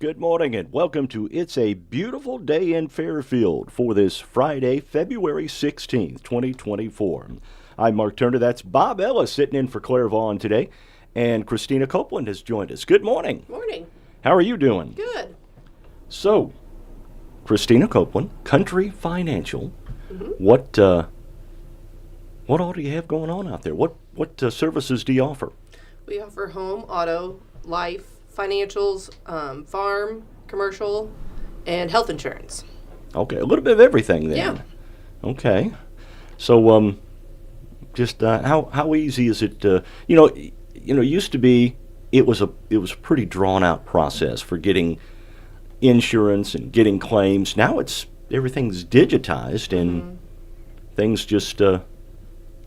Good morning and welcome to It's a Beautiful Day in Fairfield for this Friday, February 16th, 2024. I'm Mark Turner. That's Bob Ellis sitting in for Claire Vaughn today. And Christina Copeland has joined us. Good morning. Morning. How are you doing? Good. So, Christina Copeland, Country Financial. Mm-hmm. What all do you have going on out there? What services do you offer? We offer home, auto, life, financials, farm, commercial, and health insurance. Okay, a little bit of everything then. Yeah. Okay. So, just how easy is it? It used to be it was a pretty drawn out process for getting insurance and getting claims. Now everything's digitized and things just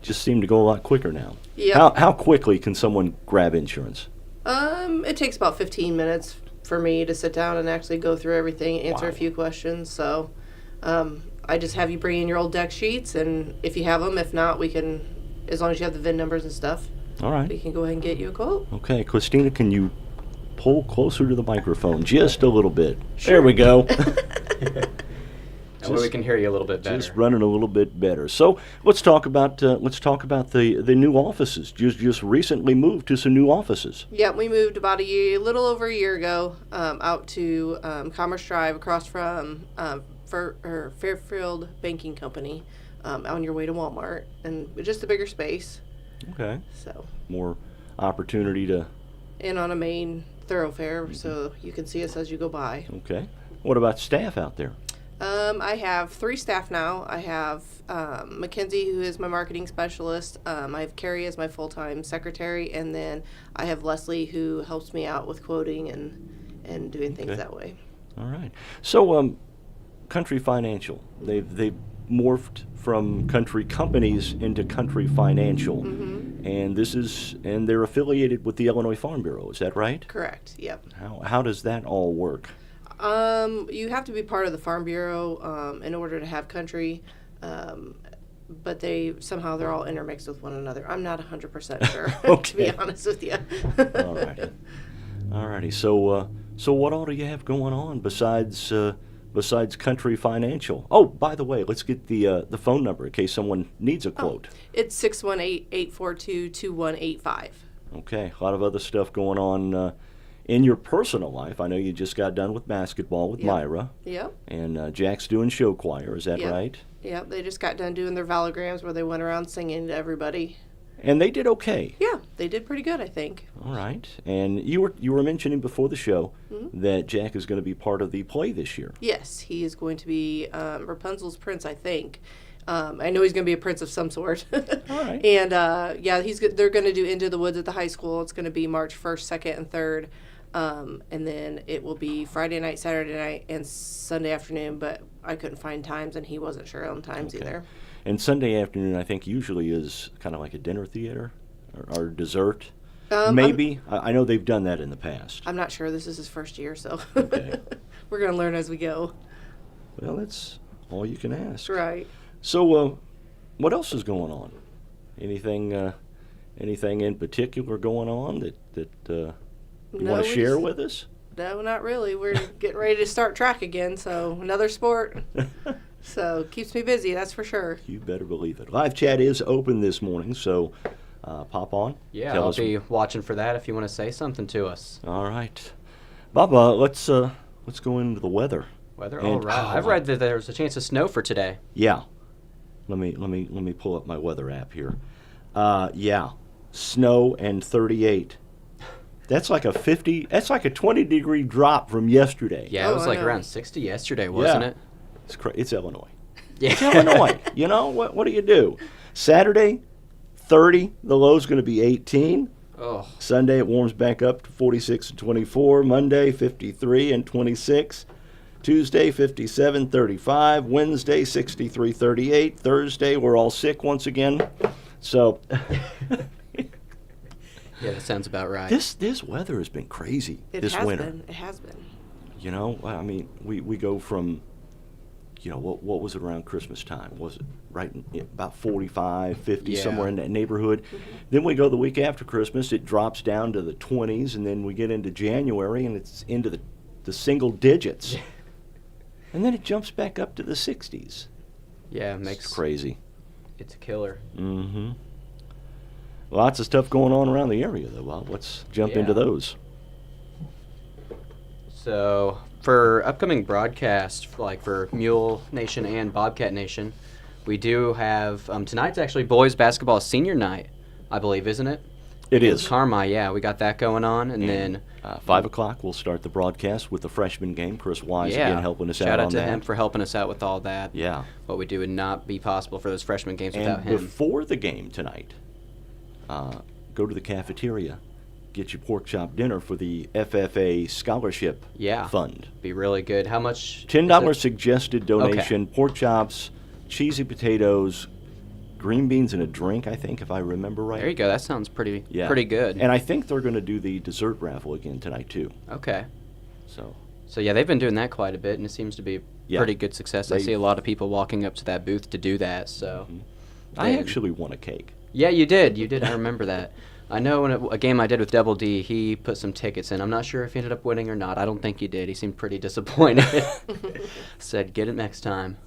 seem to go a lot quicker now. Yeah. How quickly can someone grab insurance? It takes about 15 minutes for me to sit down and actually go through everything, answer a few questions. So, I just have you bring in your old deck sheets, and if you have them, if not, we can, as long as you have the VIN numbers and stuff, All right. we can go ahead and get you a quote. Okay, Christina, can you pull closer to the microphone just a little bit? Sure. There we go. That way we can hear you a little bit better. Just running a little bit better. So let's talk about the new offices. Just recently moved to some new offices. Yeah, we moved about a little over a year ago, out to Commerce Drive across from Fairfield Banking Company, on your way to Walmart, and just a bigger space. Okay. So More opportunity to. and on a main thoroughfare, so you can see us as you go by. Okay. What about staff out there? I have 3 staff now. I have Mackenzie, who is my marketing specialist. I have Carrie as my full-time secretary, and then I have Leslie, who helps me out with quoting and doing things that way. All right. So, Country Financial, they've morphed from Country Companies into Country Financial, and they're affiliated with the Illinois Farm Bureau. Is that right? Correct. Yep. How does that all work? You have to be part of the Farm Bureau in order to have Country, but they're all intermixed with one another. I'm not 100% sure, to be honest with you. All righty. So what all do you have going on besides Country Financial? Oh, by the way, let's get the phone number in case someone needs a quote. It's 618-842-2185. Okay, a lot of other stuff going on in your personal life. I know you just got done with basketball with Myra. Yep. And Jack's doing show choir. Is that right? Yep. They just got done doing their valograms where they went around singing to everybody. And they did okay. Yeah, they did pretty good, I think. All right. And you were mentioning before the show that Jack is going to be part of the play this year. Yes, he is going to be Rapunzel's prince, I think. I know he's going to be a prince of some sort. All right. And they're going to do Into the Woods at the high school. It's going to be March 1st, 2nd, and 3rd. And then it will be Friday night, Saturday night, and Sunday afternoon, but I couldn't find times, and he wasn't sure on times either. And Sunday afternoon, I think, usually is kind of like a dinner theater or dessert. Maybe. I know they've done that in the past. I'm not sure. This is his first year, so Okay. we're going to learn as we go. Well, that's all you can ask. Right. So, what else is going on? Anything in particular going on that you want to share with us? No, not really. We're getting ready to start track again, so another sport. So keeps me busy, that's for sure. You better believe it. Live chat is open this morning, so pop on. Yeah, I'll be watching for that if you want to say something to us. All right, Baba. Let's go into the weather. Weather, all right. I've read that there's a chance of snow for today. Yeah. Let me pull up my weather app here. Yeah, snow and 38. That's like a 20-degree drop from yesterday. Yeah, it was like around 60 yesterday, wasn't it? It's Illinois. Yeah. It's Illinois. You know, what do you do? Saturday, 30. The low's going to be 18. Oh. Sunday, it warms back up to 46 and 24. Monday, 53 and 26. Tuesday, 57, 35. Wednesday, 63, 38. Thursday, we're all sick once again. So... Yeah, that sounds about right. This weather has been crazy this winter. It has been. You know, I mean, we go from, what was it around Christmas time? Was it right about 45, 50, somewhere in that neighborhood? Mm-hmm. Then we go the week after Christmas, it drops down to the 20s, and then we get into January, and it's into the the single digits. And then it jumps back up to the 60s. Yeah, It's crazy. It's a killer. Mm-hmm. Lots of stuff going on around the area, though. Well, let's jump into those. So, for upcoming broadcasts, like for Mule Nation and Bobcat Nation, we do have, tonight's actually boys basketball senior night, I believe, isn't it? It is. Carmi, yeah, we got that going on, and then 5 o'clock, we'll start the broadcast with the freshman game. Chris Wise again helping us out on that. Shout out to him for helping us out with all that. Yeah. What we do would not be possible for those freshman games without And him. before the game tonight, go to the cafeteria, get your pork chop dinner for the FFA Scholarship Fund. Be really good. How much? $10 suggested donation, pork chops, cheesy potatoes, green beans, and a drink, I think, if I remember right. There you go. That sounds pretty good. And I think they're going to do the dessert raffle again tonight, too. Okay. So yeah, they've been doing that quite a bit, and it seems to be pretty good success. I see a lot of people walking up to that booth to do that. So, I actually won a cake. Yeah, you did. You did. I remember that. I know in a game I did with Double D, he put some tickets in. I'm not sure if he ended up winning or not. I don't think he did. He seemed pretty disappointed. Said, get it next time.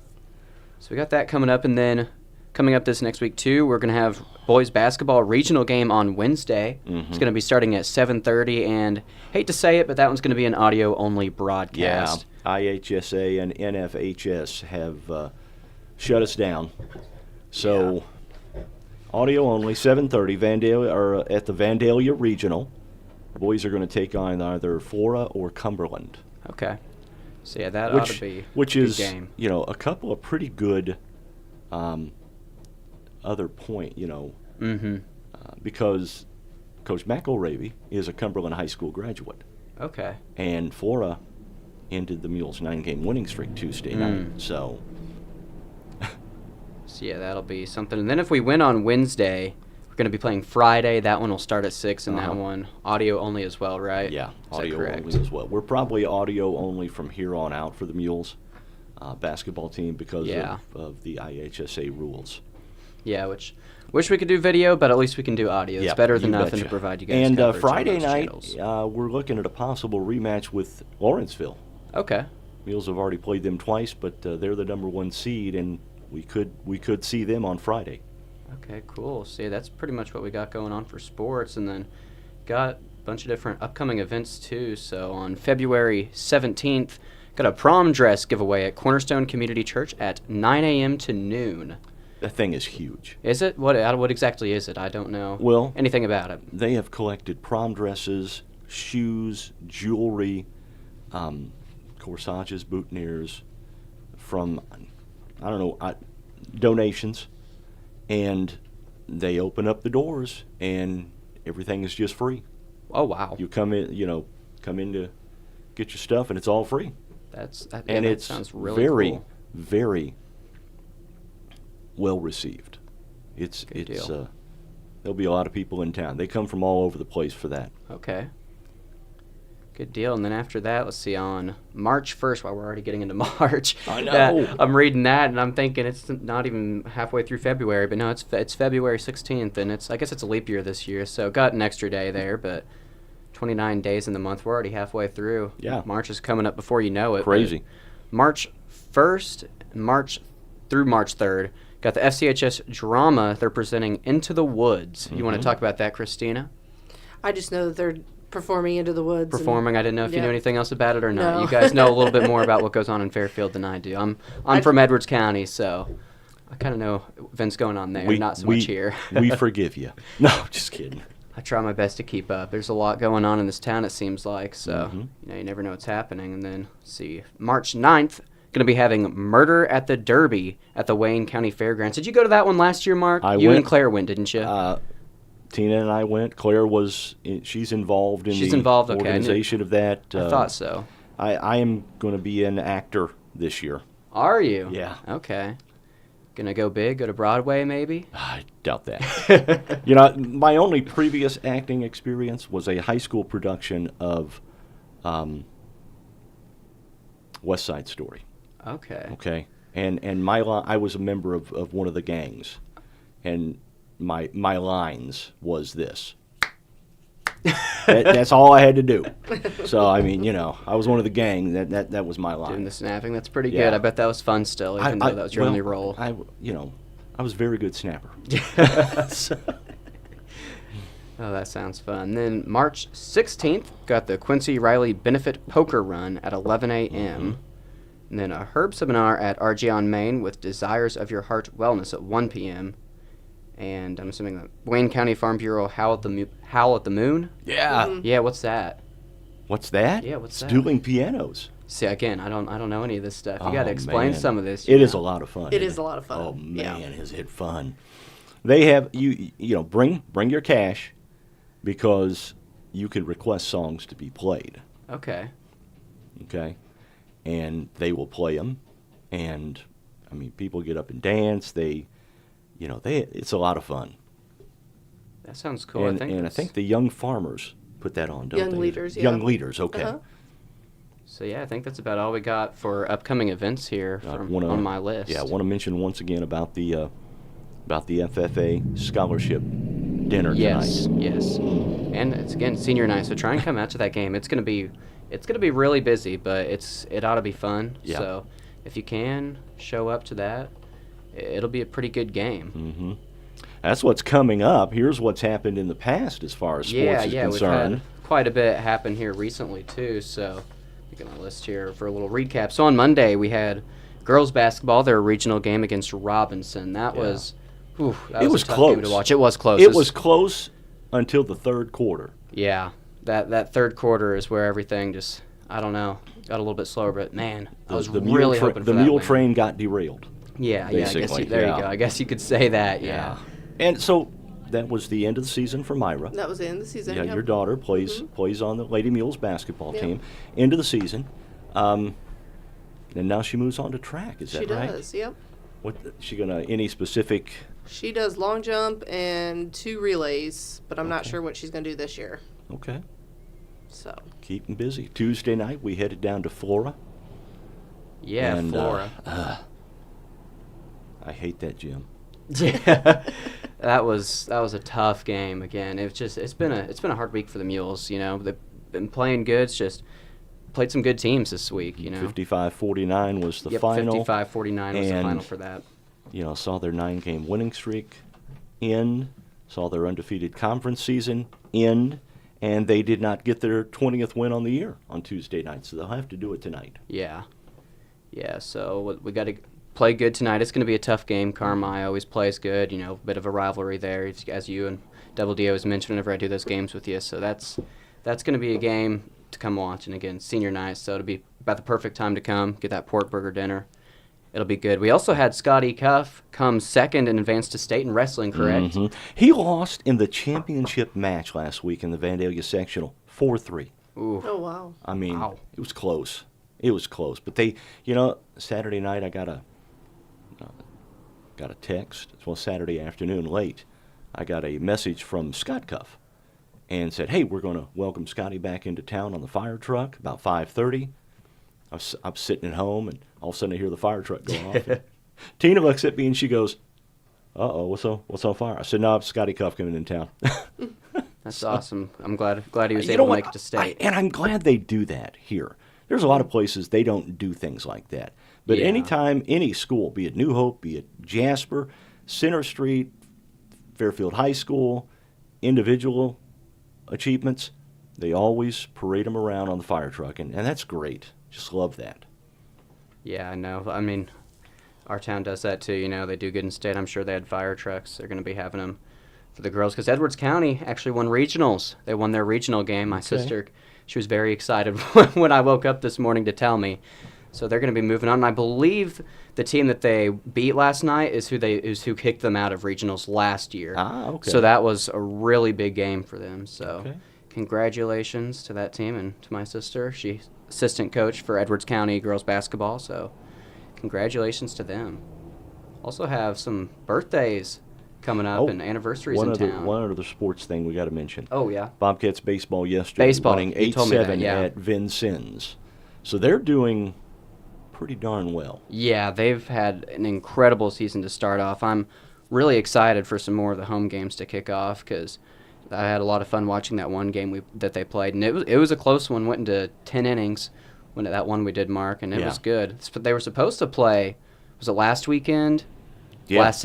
So we got that coming up, and then coming up this next week, too, we're going to have boys basketball regional game on Wednesday. It's going to be starting at 7:30, and hate to say it, but that one's going to be an audio-only broadcast. Yeah, IHSA and NFHS have shut us down. So, audio only, 7:30, Vandalia, or at the Vandalia Regional. The boys are going to take on either Flora or Cumberland. Okay. So, yeah, that ought to be a good game. You know, a couple of pretty good other point, you know, because Coach McElravy is a Cumberland High School graduate. Okay. And Flora ended the Mules' 9-game winning streak Tuesday night. So, yeah, that'll be something. And then if we win on Wednesday, we're going to be playing Friday. That one will start at 6, and that one audio only as well, right? Yeah, audio only as well. We're probably audio only from here on out for the Mules basketball team because of the IHSA rules. Yeah, which wish we could do video, but at least we can do audio. It's better than nothing to provide you guys. And Friday night, we're looking at a possible rematch with Lawrenceville. Okay. Mules have already played them twice, but they're the number 1 seed, and we could see them on Friday. Okay, cool. See, that's pretty much what we got going on for sports, and then got a bunch of different upcoming events too. So on February 17th, got a prom dress giveaway at Cornerstone Community Church at 9 a.m. to noon. That thing is huge. Is it? What exactly is it? I don't know anything about it. They have collected prom dresses, shoes, jewelry, corsages, boutonnieres from, I don't know, donations. And they open up the doors, and everything is just free. Oh, wow. You come in to get your stuff, and it's all free. That sounds really very, cool. very well received. It's deal. There'll be a lot of people in town. They come from all over the place for that. Okay. Good deal. And then after that, let's see, on March 1st, while we're already getting into March. I know. I'm reading that, and I'm thinking it's not even halfway through February, but no, it's February 16th, and I guess it's a leap year this year, so got an extra day there, but 29 days in the month. We're already halfway through. Yeah. March is coming up before you know it. Crazy. March 1st, March through March 3rd, got the FCHS drama. They're presenting Into the Woods. You want to talk about that, Christina? I just know that they're performing Into the Woods. Performing. I didn't know if you knew anything else about it or not. No. You guys know a little bit more about what goes on in Fairfield than I do. I'm from Edwards County, so I kind of know events going on there, not so much here. We forgive you. No, just kidding. I try my best to keep up. There's a lot going on in this town, it seems like, so you never know what's happening. And then, let's see, March 9th, going to be having Murder at the Derby at the Wayne County Fairgrounds. Did you go to that one last year, Mark? You and Claire went, didn't you? Tina and I went. Claire she's involved in organization of that. I thought so. I am going to be an actor this year. Are you? Yeah. Okay. Gonna go big, go to Broadway maybe? I doubt that. You know, my only previous acting experience was a high school production of West Side Story. Okay. Okay. And I was a member of one of the gangs, and my lines was this. That's all I had to do. So I mean, I was one of the gang. That was my line. Doing the snapping, that's pretty Yeah. good. I bet that was fun still, even though that was your only role. I was a very good snapper. So- Oh, that sounds fun. Then March 16th, got the Quincy Riley Benefit Poker Run at 11 a.m. And then a herb seminar at RG on Main with Desires of Your Heart Wellness at 1 p.m. And I'm assuming that Wayne County Farm Bureau Howl at the Moon? yeah. Yeah, what's that? What's that? Yeah, what's that? Dueling pianos. See, again, I don't know any of this stuff. You Oh, got to explain man. some of this. It is a lot of fun. It isn't is a lot of fun. Oh man, Yeah. is it fun? They have bring your cash, because you can request songs to be played. Okay. Okay, and they will play them, and I mean people get up and dance. It's a lot of fun. That sounds cool. And I I think the young farmers put that on, don't Young they? leaders, yeah. Young leaders, okay. Uh-huh. So yeah, I think that's about all we got for upcoming events here I from, wanna- on my list. Yeah, I want to mention once again about the FFA scholarship dinner Yes, tonight. yes. And it's again senior night, so try and come out to that game. It's gonna be really busy, but it ought to be fun. Yeah. So if you can show up to that, it'll be a pretty good game. Mm-hmm. That's what's coming up. Here's what's happened in the past as far as sports Yeah, is yeah, concerned. we've had quite a bit happen here recently too. So look at my list here for a little recap. So on Monday we had girls basketball, their regional game against Robinson. That Yeah. was, that It was was a tough close. game to watch. It was close. It was close until the third quarter. Yeah, that third quarter is where everything just, I don't know, got a little bit slower. But man, I was really hoping for the that mule win. train got derailed. Yeah, I guess basically, there yeah. you go. I guess you could say that. Yeah. And so that was the end of the season for Myra. That was the end of the season. Yeah, yep. your daughter plays on the Lady Mules basketball Yep. team. End of the season. And now she moves on to track. Is She that right? does, yep. What she gonna any specific? She does long jump and 2 relays, but I'm not sure what she's going to do this year. Okay, So, keeping busy. Tuesday night we headed down to Flora. Yeah, And, Flora. I hate that gym. Yeah, that was a tough game. Again, it's been a hard week for the Mules. They've been playing good. It's just played some good teams this week. 55-49 was the Yep, final. 55-49 was the and final for that. Saw their 9-game winning streak end, saw their undefeated conference season end, and they did not get their 20th win on the year on Tuesday night, so they'll have to do it tonight. Yeah. So we got to play good tonight. It's going to be a tough game. Carmi always plays good. A bit of a rivalry there, as you and Double D always mention whenever I do those games with you. So that's going to be a game to come watch. And again, senior night, so it'll be about the perfect time to come get that pork burger dinner. It'll be good. We also had Scotty Cuff come second and advance to state in wrestling, correct? Mhm. He lost in the championship match last week in the Vandalia sectional, 4-3. Ooh. oh wow. I mean, Wow. it was close. It was close. But they, Saturday night I got a text. Well, Saturday afternoon late, I got a message from Scott Cuff and said, "Hey, we're going to welcome Scotty back into town on the fire truck about 5:30." I'm sitting at home, and all of a sudden I hear the fire truck go off. And Tina looks at me and she goes, "Uh-oh, what's on fire?" I said, "No, it's Scotty Cuff coming in town." That's awesome. I'm glad he was You able know to what? make it to state. And I'm glad they do that here. There's a lot of places they don't do things like that. But Yeah. anytime any school, be it New Hope, be it Jasper, Center Street, Fairfield High School, individual achievements, they always parade them around on the fire truck, and that's great. Just love that. Yeah, I know. I mean, our town does that too. They do good in state. I'm sure they had fire trucks. They're going to be having them for the girls because Edwards County actually won regionals. They won their regional game. My sister, she was very excited when I woke up this morning to tell me. So they're going to be moving on. And I believe the team that they beat last night is who kicked them out of regionals last year. Ah, okay. So that was a really big game for them. So Okay. congratulations to that team and to my sister. She's assistant coach for Edwards County girls basketball. So congratulations to them. Also have some birthdays coming up and anniversaries in town. One other sports thing we got to mention. Oh, yeah. Bobcats baseball yesterday, Baseball, winning you told me that, 8-7 yeah. at Vincennes. So they're doing pretty darn well. Yeah, they've had an incredible season to start off. I'm really excited for some more of the home games to kick off because I had a lot of fun watching that one game that they played, and it was a close one. Went into 10 innings when that one we did, Mark, and it was good. But they were supposed to play. Was it last weekend? Yeah. Last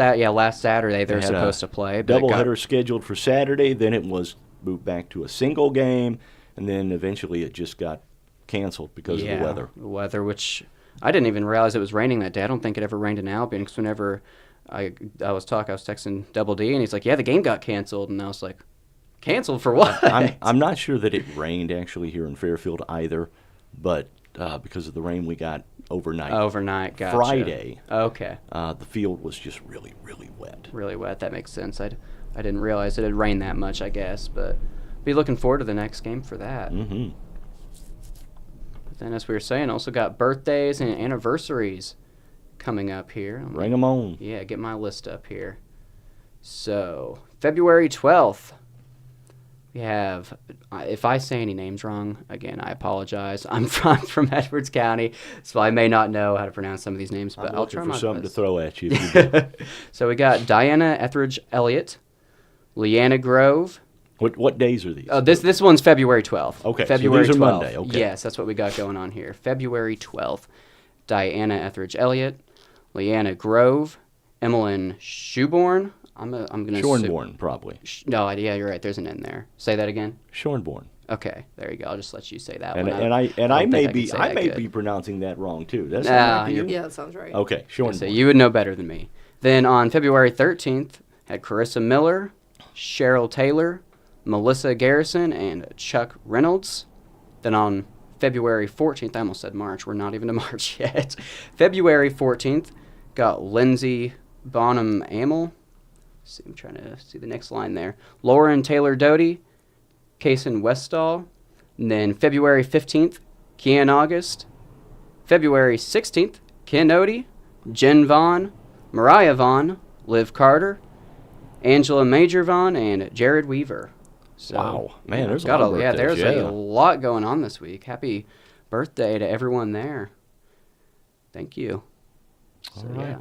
Saturday they were supposed to play. But Doubleheader scheduled for Saturday. Then it was moved back to a single game, and then eventually it just got canceled because of the weather. The weather, which I didn't even realize it was raining that day. I don't think it ever rained in Albion, because whenever I was texting Double D, and he's like, "Yeah, the game got canceled," and I was like, "Canceled for what?" I'm not sure that it rained actually here in Fairfield either, but because of the rain we got overnight. Overnight, gotcha. Friday. Okay. The field was just really, really wet. Really wet. That makes sense. I didn't realize it had rained that much, I guess, but be looking forward to the next game for that. Mm-hmm. But then, as we were saying, also got birthdays and anniversaries coming up here. Bring them on. Yeah, get my list up here. So, February 12th, we have, if I say any names wrong, again, I apologize. I'm from Edwards County, so I may not know how to pronounce some of these names, but I'll try my something best. to throw at you. If you do. So we got Diana Etheridge Elliott, Leanna Grove. What days are these? Oh, this one's February 12th. Okay, so February these are 12th. Monday, okay. Yes, that's what we got going on here. February 12th, Diana Etheridge Elliott, Leanna Grove, Emmeline Shoeborn. I'm gonna Shornborn, probably. No, yeah, you're right. There's an N there. Say that again. Shornborn. Okay, there you go. I'll just let you say that And one. I may can say that be good. pronouncing that wrong too. Does that Nah, sound right to you? Yeah, that sounds right. Okay, Shornborn. So you would know better than me. Then on February 13th, had Carissa Miller, Cheryl Taylor, Melissa Garrison, and Chuck Reynolds. Then on February 14th, I almost said March. We're not even to March yet. February 14th, got Lindsay Bonham Amel. See, I'm trying to see the next line there. Lauren Taylor Doty, Kason Westall. And then February 15th, Kian August. February 16th, Ken Odie, Jen Vaughn, Mariah Vaughn, Liv Carter, Angela Major Vaughn, and Jared Weaver. So, Wow. Man, there's a got lot of birthdays, there's yeah. a lot going on this week. Happy birthday to everyone there. Thank you. All So, right. yeah.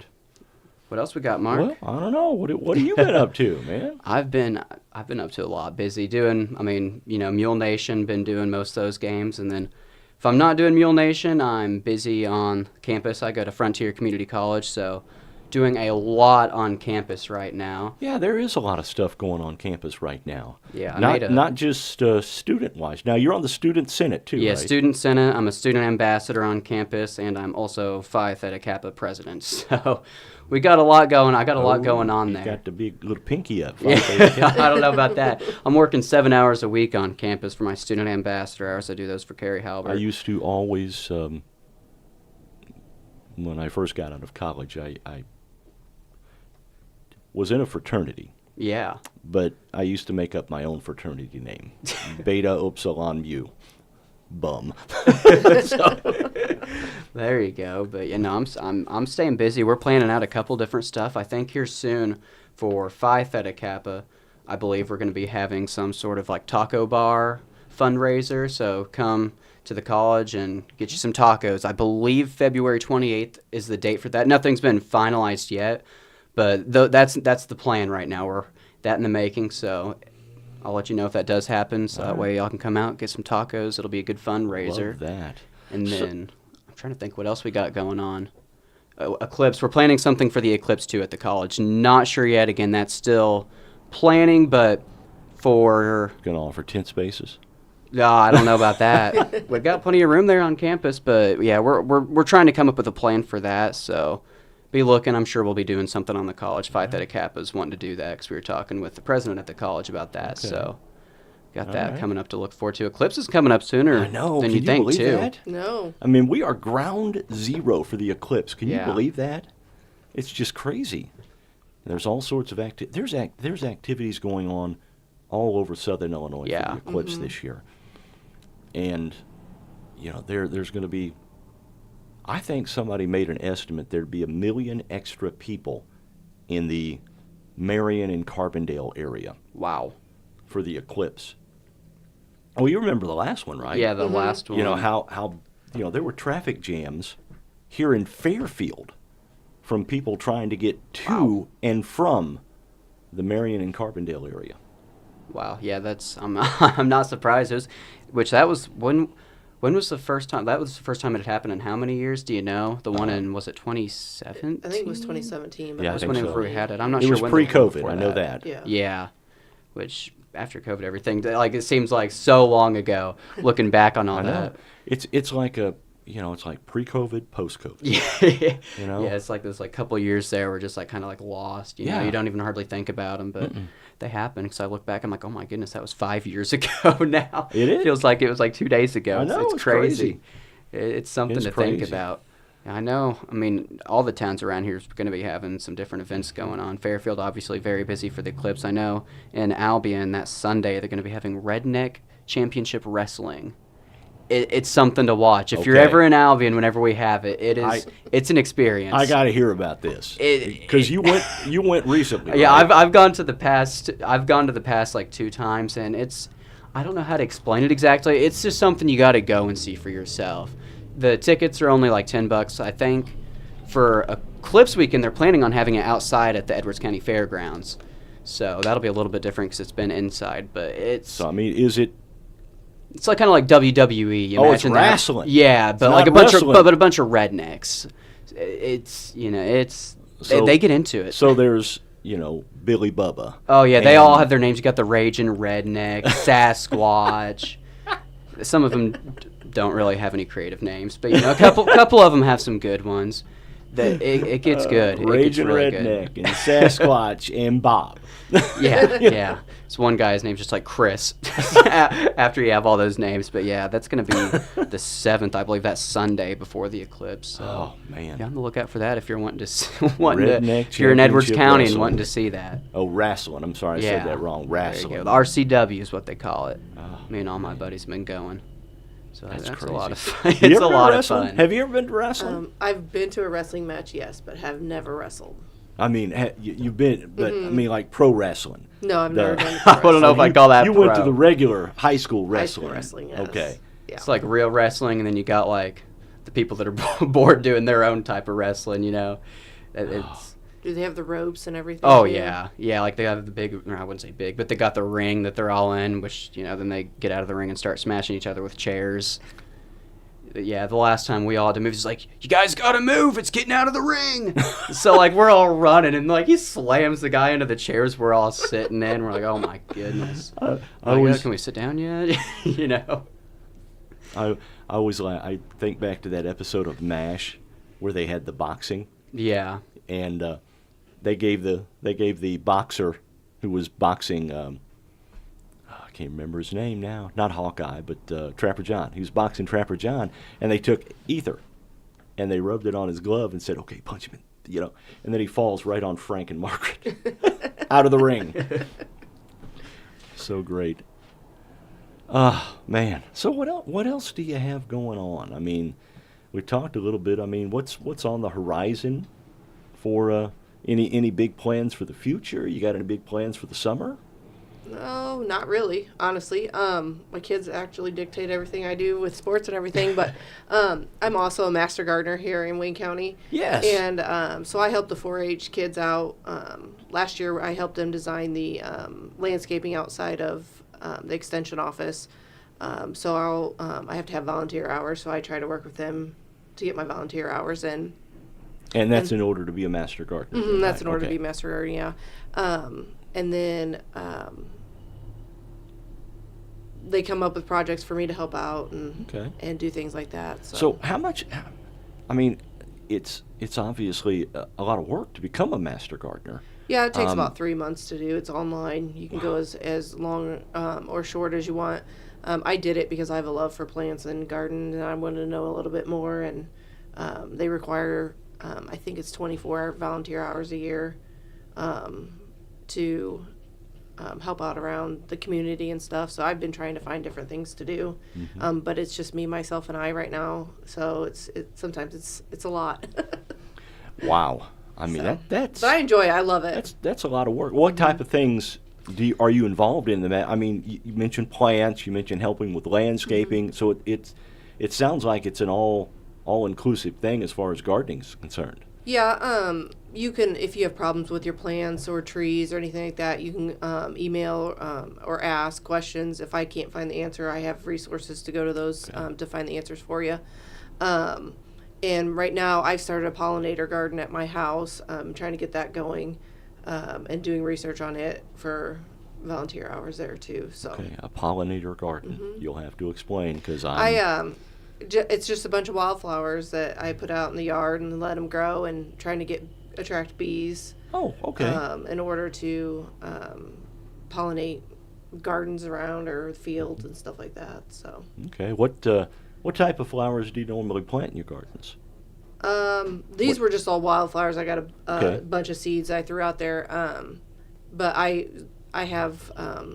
What else we got, Mark? Well, I don't know. What have you been up to, man? I've been up to a lot. Busy doing, Mule Nation, been doing most of those games. And then if I'm not doing Mule Nation, I'm busy on campus. I go to Frontier Community College, so doing a lot on campus right now. Yeah, there is a lot of stuff going on campus right now. Yeah, not just student-wise. Now, you're on the Student Senate, too, Yeah, right? Student Senate. I'm a student ambassador on campus, and I'm also Phi Theta Kappa president. So we got a lot going. I got a lot going on You there. got the big little pinky up. Yeah, I don't know about that. I'm working 7 hours a week on campus for my student ambassador hours. I do those for Carrie Halbert. I used to always, when I first got out of college, I was in a fraternity, Yeah. but I used to make up my own fraternity name, Beta Upsilon Mu, bum. There you go. But I'm staying busy. We're planning out a couple different stuff. I think here soon for Phi Theta Kappa, I believe we're going to be having some sort of like taco bar fundraiser. So come to the college and get you some tacos. I believe February 28th is the date for that. Nothing's been finalized yet, but that's the plan right now. We're that in the making. So I'll let you know if that does happen. So that way y'all can come out, get some tacos. It'll be a good fundraiser. Love that. And then I'm trying to think what else we got going on. Eclipse. We're planning something for the Eclipse too at the college. Not sure yet. Again, that's still planning, but for Going to offer tent spaces? no, I don't know about that. We've got plenty of room there on campus, but yeah, we're trying to come up with a plan for that. So be looking. I'm sure we'll be doing something on the college. Phi Theta Kappa's wanting to do that because we were talking with the president at the college about that. Okay. So got All that right. coming up to look forward to. Eclipse is coming up sooner I know. than Can you think believe too. that? No. I mean, we are ground zero for the eclipse. Can you Yeah. believe that? It's just crazy. There's all sorts of there's activities going on all over Southern Illinois Yeah. for the eclipse this year. And there's going to be, I think somebody made an estimate there'd be 1 million extra people in the Marion and Carbondale area Wow. for the eclipse. Oh, you remember the last one, right? Yeah, the last one. You know how there were traffic jams here in Fairfield from people trying to get to and from the Marion and Carbondale area. Wow. Yeah, that's I'm not surprised. That was when was the first time? That was the first time it had happened in how many years? Do you know? The one in, was it 2017? I think it was 2017. But Yeah, I That's think whenever so. we had it. I'm not It sure was when. The one pre-COVID. before I know that. Yeah. Yeah. Which after COVID, everything like it seems like so long ago. Looking back on all I know. that. It's like it's like pre-COVID, post-COVID. Yeah. You know? Yeah, it's like those couple years there were just kind of lost. You know, Yeah. you don't even hardly think about them, but they happen. Because I look back, I'm like, oh my goodness, that was 5 years ago now. It is. Feels like it was 2 days ago. I know, It's it's crazy. crazy. It's something It's to think crazy. about. I know. I mean, all the towns around here is going to be having some different events going on. Fairfield, obviously, very busy for the Eclipse. I know in Albion, that Sunday, they're going to be having Redneck Championship Wrestling. It's something to watch. If you're Okay. ever in Albion, whenever we have it, it's an experience. I got to hear about this because you went recently. Yeah, right? I've gone to the past 2 times, and I don't know how to explain it exactly. It's just something you got to go and see for yourself. The tickets are only $10, I think. For Eclipse Weekend, they're planning on having it outside at the Edwards County Fairgrounds, so that'll be a little bit different because it's been inside. But it's So I mean, is it? it's kind of like WWE. You Oh, it's imagine that. wrestling. Yeah, but not a bunch wrestling. of a bunch of rednecks. It's So- they get into it. So there's Billy Bubba. Oh yeah, they And- all have their names. You got the Raging Redneck, Sasquatch. Some of them don't really have any creative names, but a couple of them have some good ones. That it gets good. It gets Raging really Redneck and Sasquatch and Bob. good. Yeah. This one guy's name's just Chris. After you have all those names, but yeah, that's gonna be the 7th, I believe. That's Sunday before the eclipse. So. Oh man. Yeah, on the lookout for that if you're wanting to Redneck if you're in Edwards Championship County Wrestling. and wanting to see that. Oh, wrestling. I'm sorry, I said that wrong. There you Wrestling. go. The RCW is what they call it. Oh, Me and all my buddies have been going. So that's a crazy. lot of fun. You ever It's a been lot of wrestling? fun. Have you ever been to wrestling? I've been to a wrestling match, yes, but have never wrestled. I mean, you've been, but I mean, like pro wrestling. No, I've never done I don't know if I call that You went to pro. the regular high school High wrestling. school wrestling, yes. Okay. Yeah. It's like real wrestling, and then you got the people that are bored doing their own type of wrestling. It's Do they have the ropes and everything? oh too? yeah. Like they have the big. Or I wouldn't say big, but they got the ring that they're all in. Which then they get out of the ring and start smashing each other with chairs. Yeah, the last time we all had to move, he's like, "You guys gotta move! It's getting out of the ring!" So we're all running, and he slams the guy into the chairs we're all sitting in. We're like, "Oh my goodness!" Can we sit down yet? I always I think back to that episode of MASH where they had the boxing. Yeah. And they gave the boxer who was boxing. I can't remember his name now. Not Hawkeye, but Trapper John. He was boxing Trapper John, and they took ether, and they rubbed it on his glove and said, "Okay, punch him." And then he falls right on Frank and Margaret out of the ring. So great. Man. So what else do you have going on? I mean, we talked a little bit. I mean, what's on the horizon for any big plans for the future? You got any big plans for the summer? No, not really, honestly. My kids actually dictate everything I do with sports and everything, but I'm also a master gardener here in Wayne County. Yes. And so I help the 4-H kids out. Last year I helped them design the landscaping outside of the extension office. So I have to have volunteer hours, so I try to work with them to get my volunteer hours in. And that's in order to be a master gardener. That's in order Okay. to be master gardener, yeah. And then they come up with projects for me to help out and do things like that. So how much? I mean, it's obviously a lot of work to become a master gardener. Yeah, it takes about 3 months to do. It's online. You can go as long or short as you want. I did it because I have a love for plants and gardens, and I wanted to know a little bit more. And they require, I think it's 24 volunteer hours a year to help out around the community and stuff. So I've been trying to find different things to do, but it's just me, myself, and I right now. So sometimes it's a lot. Wow. I mean, that's. But I enjoy it. I love it. That's a lot of work. What type of things are you involved in? I mean, you mentioned plants. You mentioned helping with landscaping. So it sounds like it's an all inclusive thing as far as gardening is concerned. Yeah, you can, if you have problems with your plants or trees or anything like that, you can email or ask questions. If I can't find the answer, I have resources to go to those to find the answers for you. And right now, I've started a pollinator garden at my house. I'm trying to get that going and doing research on it for volunteer hours there too. So Okay, a pollinator garden. You'll have to explain because it's just a bunch of wildflowers that I put out in the yard and let them grow, and trying to attract bees. Oh, okay. In order to pollinate gardens around or fields and stuff like that. So. Okay. What type of flowers do you normally plant in your gardens? These were just all wildflowers. I got a Okay. bunch of seeds I threw out there. But I have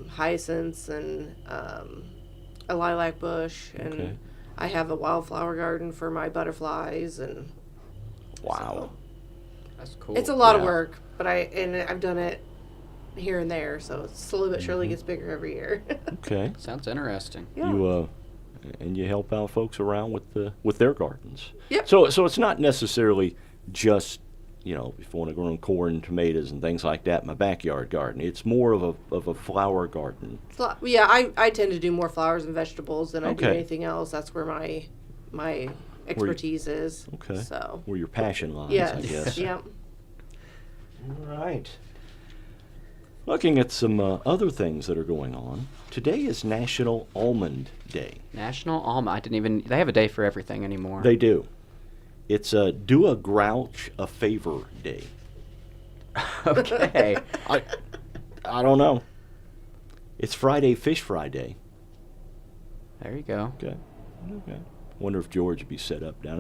hyacinths and a lilac bush, and Okay. I have a wildflower garden for my butterflies, and Wow. That's cool. it's a lot of Yeah. work. But I've done it here and there, so it slowly but surely gets bigger every year. Okay. Sounds interesting. Yeah. And you help out folks around with their gardens. Yep. So it's not necessarily just if you want to grow corn, tomatoes, and things like that in my backyard garden. It's more of a flower garden. Yeah, I tend to do more flowers and vegetables than I do Okay. anything else. That's where my expertise is. Okay. So. Where your passion lies, Yes. I guess. Yep. All right. Looking at some other things that are going on. Today is National Almond Day. National Almond. They have a day for everything anymore. They do. It's Do a Grouch a Favor Day. Okay. I don't know. It's Friday Fish Fry Day. There you go. Okay. Wonder if George would be set up down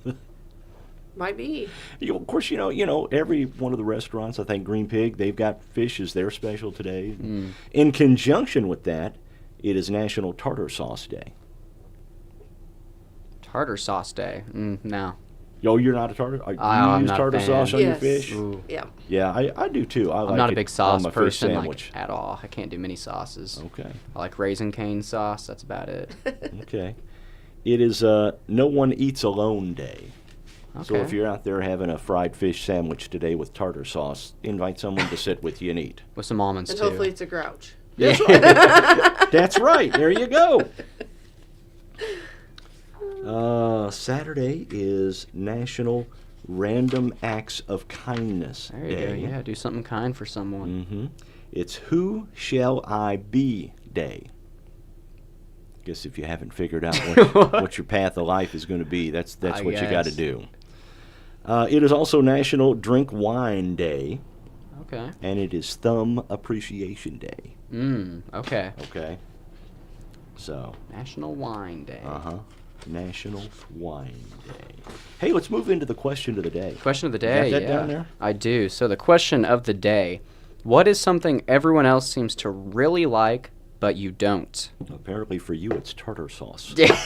there. Might be. Of course, every one of the restaurants, I think Green Pig, they've got fish as their special today. In conjunction with that, it is National Tartar Sauce Day. Tartar sauce day. No. Yo, you're not a tartar? Do you I'm use not a tartar fan. sauce on your Yes. fish? Ooh. Yeah. Yeah, I do too. I like I'm not a it big on sauce my fish person sandwich. at all. I can't do many sauces. Okay. I like Raisin Cane sauce. That's about it. Okay. It is No One Eats Alone Day. So Okay. if you're out there having a fried fish sandwich today with tartar sauce, invite someone to sit with you and eat. With some almonds And too. hopefully it's a grouch. That's right. That's right. There you go. Saturday is National Random Acts of Kindness There you Day. go. Yeah, do something kind for someone. Mm-hmm. It's Who Shall I Be Day. Guess if you haven't figured out what your path of life is going to be, that's I what you got to guess. do. It is also National Drink Wine Day, Okay. and it is Thumb Appreciation Day. Okay. Okay. So, National Wine Day. National Wine Day. Hey, let's move into the question of the day. Question of the You got day. that yeah. down there? I do. So the question of the day: what is something everyone else seems to really like, but you don't? Apparently for you, it's tartar sauce. Yeah.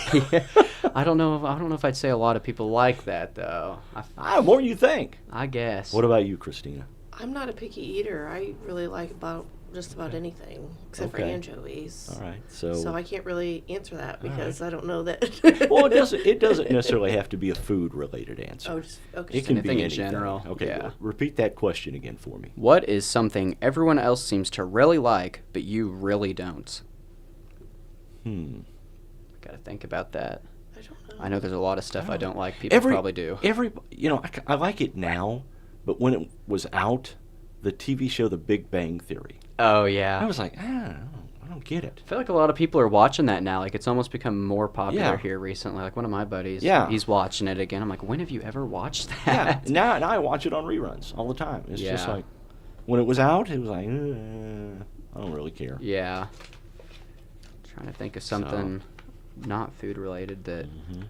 I don't know if I'd say a lot of people like that though. More than you think. I guess. What about you, Christina? I'm not a picky eater. I really like just about anything except for Okay. anchovies. All right. So I can't really answer that because I don't know that. Well, it doesn't necessarily have to be a food-related answer. Oh, just okay. It can anything be in anything. general, Okay, yeah. well, repeat that question again for me. What is something everyone else seems to really like, but you really don't? Gotta think about that. I don't know. I know there's a lot of stuff I don't like. People probably do. I like it now, but when it was out, the TV show The Big Bang Theory, Oh yeah. I was like, I don't get it. I feel like a lot of people are watching that now. Like it's almost become more popular Yeah. here recently. Like one of my buddies, Yeah. he's watching it again. I'm like, when have you ever watched Yeah, that? now I watch it on reruns all the time. It's just Yeah. like, when it was out, it was like, I don't really care. Yeah. Trying to think of something not food related that